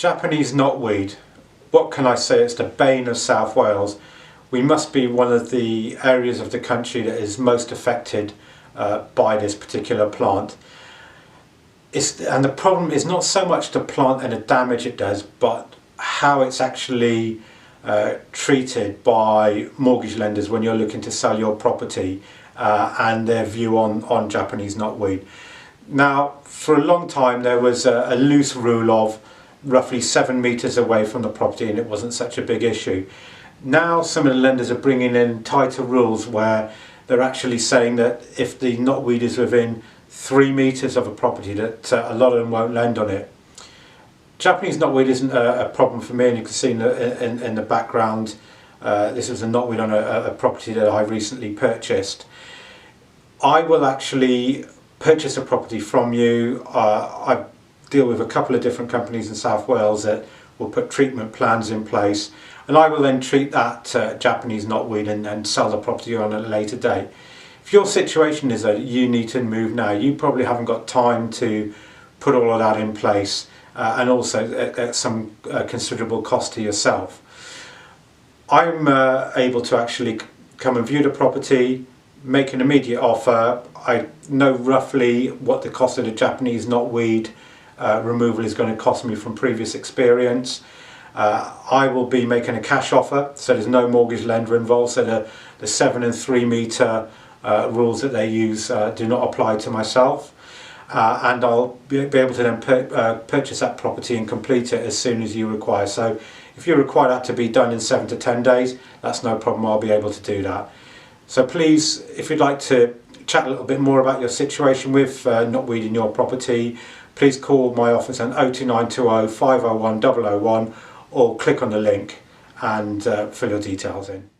Japanese knotweed. What can I say? It's the bane of South Wales. We must be one of the areas of the country that is most affected by this particular plant. And the problem is not so much the plant and the damage it does, but how it's actually treated by mortgage lenders when you're looking to sell your property and their view on Japanese knotweed. Now, for a long time there was a loose rule of roughly 7 meters away from the property, and it wasn't such a big issue. Now some of the lenders are bringing in tighter rules where they're actually saying that if the knotweed is within 3 meters of a property, that a lot of them won't lend on it. Japanese knotweed isn't a problem for me, and you can see in the background this is a knotweed on a property that I recently purchased. I will actually purchase a property from you. I deal with a couple of different companies in South Wales that will put treatment plans in place, and I will then treat that Japanese knotweed and sell the property on at a later date. If your situation is that you need to move now, you probably haven't got time to put all of that in place, and also at some considerable cost to yourself. I'm able to actually come and view the property, make an immediate offer. I know roughly what the cost of the Japanese knotweed removal is going to cost me from previous experience. I will be making a cash offer, so there's no mortgage lender involved, so the 7 and 3 meter rules that they use do not apply to myself, and I'll be able to then purchase that property and complete it as soon as you require. So if you require that to be done in 7 to 10 days, that's no problem, I'll be able to do that. So please, if you'd like to chat a little bit more about your situation with knotweed in your property, please call my office on 02920 501 001 or click on the link and fill your details in.